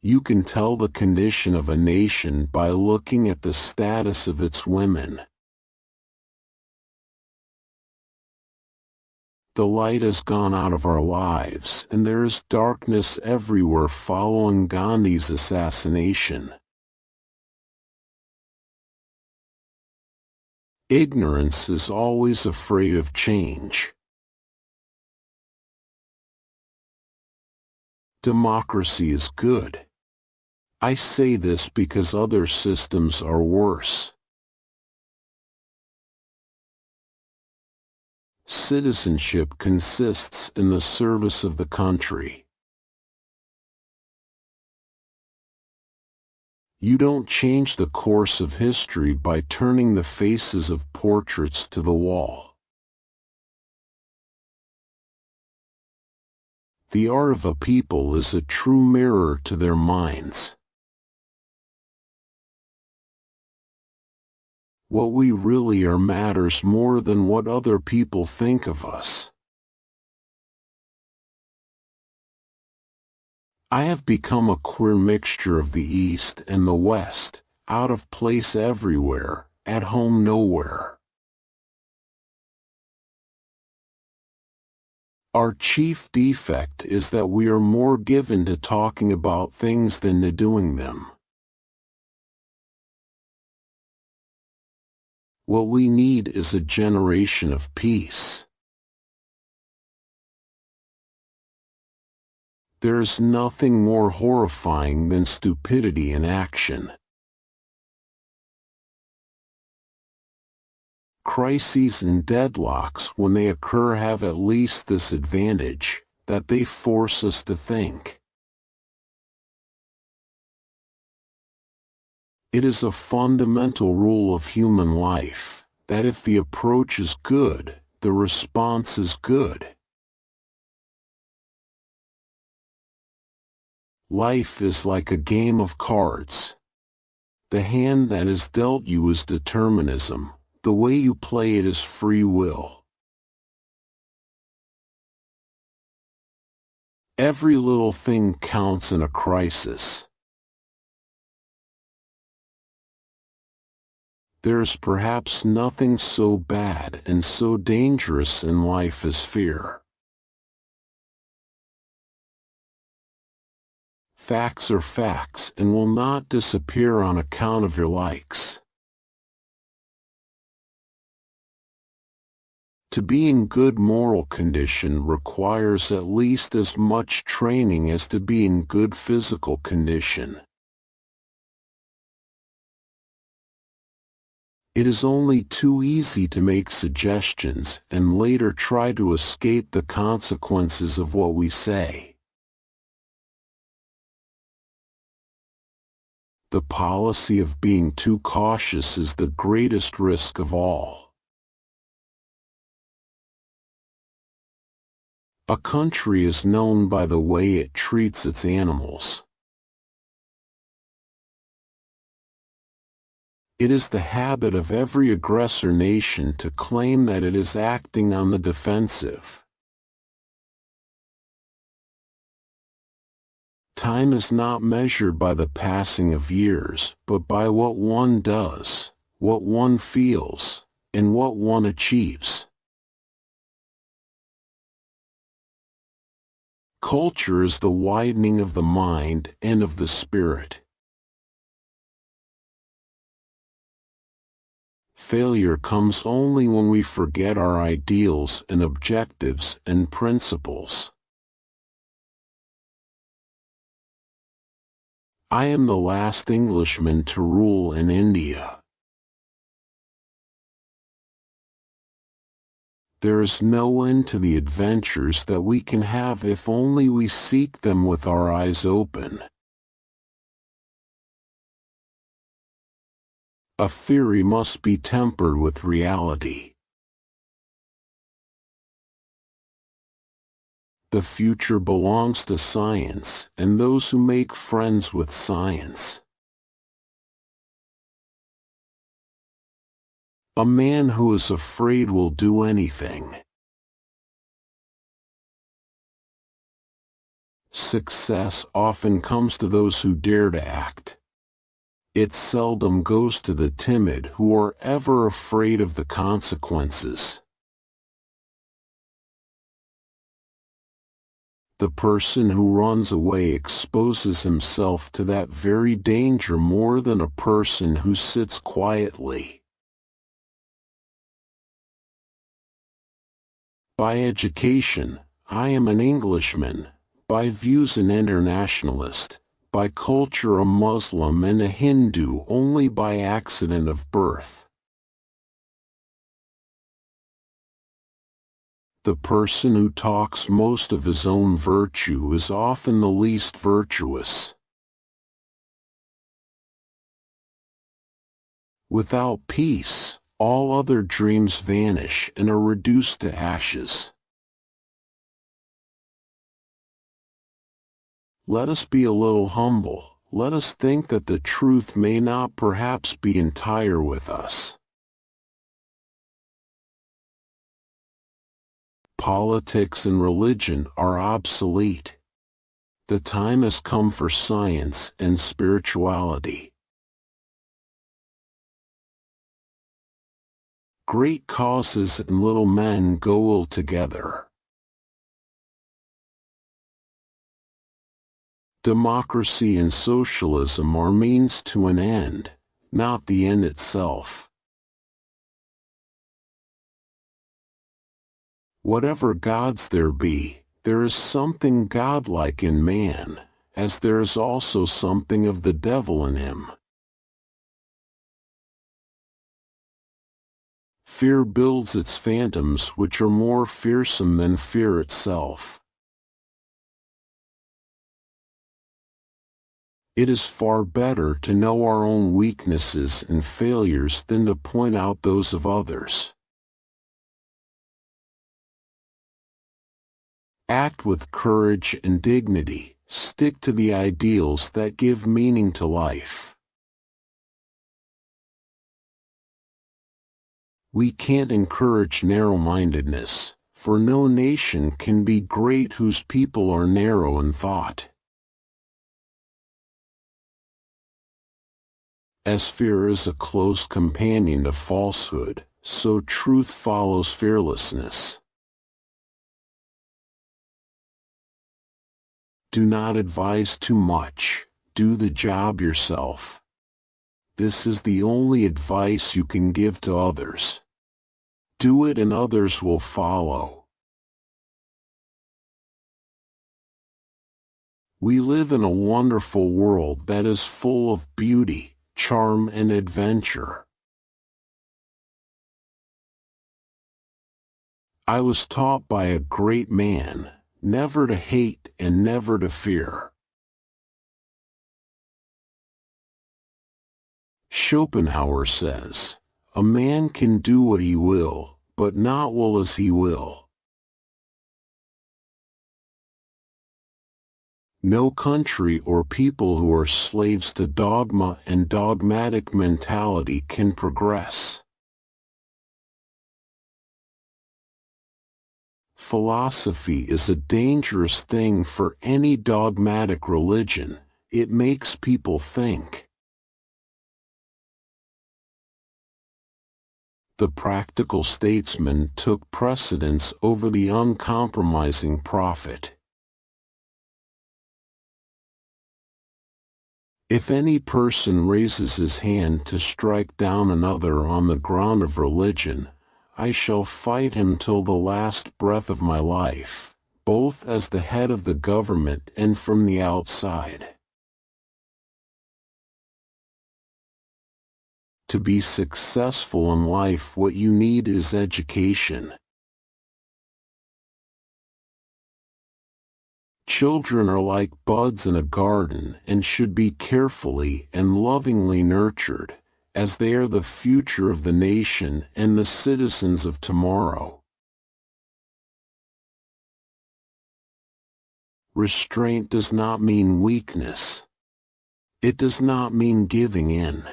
You can tell the condition of a nation by looking at the status of its women. The light has gone out of our lives, and there is darkness everywhere following Gandhi's assassination. Ignorance is always afraid of change. Democracy is good. I say this because other systems are worse. Citizenship consists in the service of the country. You don't change the course of history by turning the faces of portraits to the wall. The art of a people is a true mirror to their minds. What we really are matters more than what other people think of us. I have become a queer mixture of the East and the West, out of place everywhere, at home nowhere. Our chief defect is that we are more given to talking about things than to doing them. What we need is a generation of peace. There is nothing more horrifying than stupidity in action. Crises and deadlocks, when they occur, have at least this advantage, that they force us to think. It is a fundamental rule of human life, that if the approach is good, the response is good. Life is like a game of cards. The hand that is dealt you is determinism. The way you play it is free will. Every little thing counts in a crisis. There is perhaps nothing so bad and so dangerous in life as fear. Facts are facts and will not disappear on account of your likes. To be in good moral condition requires at least as much training as to be in good physical condition. It is only too easy to make suggestions and later try to escape the consequences of what we say. The policy of being too cautious is the greatest risk of all. A country is known by the way it treats its animals. It is the habit of every aggressor nation to claim that it is acting on the defensive. Time is not measured by the passing of years, but by what one does, what one feels, and what one achieves. Culture is the widening of the mind and of the spirit. Failure comes only when we forget our ideals and objectives and principles. I am the last Englishman to rule in India. There is no end to the adventures that we can have if only we seek them with our eyes open. A theory must be tempered with reality. The future belongs to science and those who make friends with science. A man who is afraid will do anything. Success often comes to those who dare to act. It seldom goes to the timid who are ever afraid of the consequences. The person who runs away exposes himself to that very danger more than a person who sits quietly. By education, I am an Englishman, by views an internationalist, by culture a Muslim and a Hindu only by accident of birth. The person who talks most of his own virtue is often the least virtuous. Without peace, all other dreams vanish and are reduced to ashes. Let us be a little humble. Let us think that the truth may not perhaps be entire with us. Politics and religion are obsolete. The time has come for science and spirituality. Great causes and little men go ill together. Democracy and socialism are means to an end, not the end itself. Whatever gods there be, there is something godlike in man, as there is also something of the devil in him. Fear builds its phantoms which are more fearsome than fear itself. It is far better to know our own weaknesses and failures than to point out those of others. Act with courage and dignity, stick to the ideals that give meaning to life. We can't encourage narrow-mindedness, for no nation can be great whose people are narrow in thought. As fear is a close companion to falsehood, so truth follows fearlessness. Do not advise too much, do the job yourself. This is the only advice you can give to others. Do it and others will follow. We live in a wonderful world that is full of beauty, charm and adventure. I was taught by a great man, never to hate and never to fear. Schopenhauer says, "A man can do what he will, but not will as he will." No country or people who are slaves to dogma and dogmatic mentality can progress. Philosophy is a dangerous thing for any dogmatic religion. It makes people think. The practical statesman took precedence over the uncompromising prophet. If any person raises his hand to strike down another on the ground of religion, I shall fight him till the last breath of my life, both as the head of the government and from the outside. To be successful in life, what you need is education. Children are like buds in a garden and should be carefully and lovingly nurtured, as they are the future of the nation and the citizens of tomorrow. Restraint does not mean weakness. It does not mean giving in.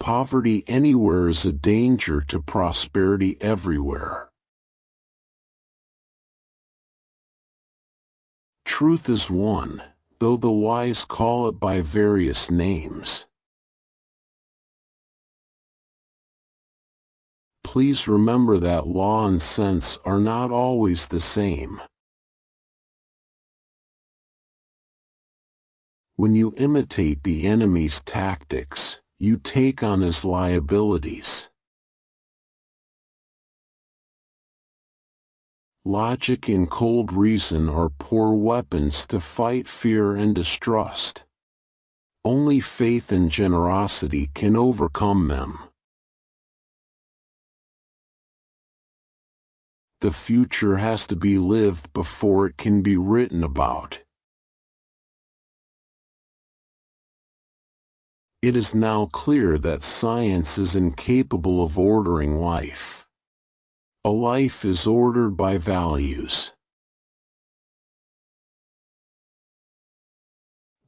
Poverty anywhere is a danger to prosperity everywhere. truth is one, though the wise call it by various names. Please remember that law and sense are not always the same. When you imitate the enemy's tactics, you take on his liabilities. Logic and cold reason are poor weapons to fight fear and distrust. Only faith and generosity can overcome them. The future has to be lived before it can be written about. It is now clear that science is incapable of ordering life. A life is ordered by values.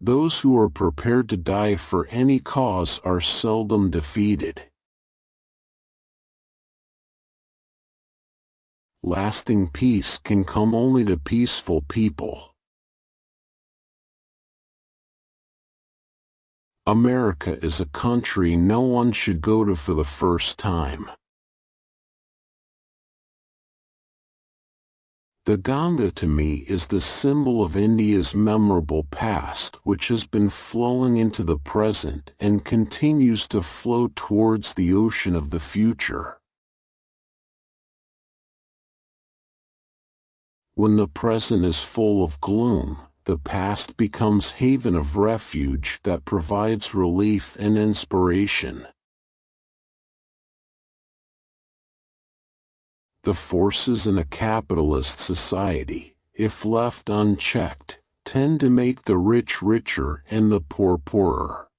Those who are prepared to die for any cause are seldom defeated. Lasting peace can come only to peaceful people. America is a country no one should go to for the first time. The Ganga to me is the symbol of India's memorable past, which has been flowing into the present and continues to flow towards the ocean of the future. When the present is full of gloom, the past becomes haven of refuge that provides relief and inspiration. The forces in a capitalist society, if left unchecked, tend to make the rich richer and the poor poorer.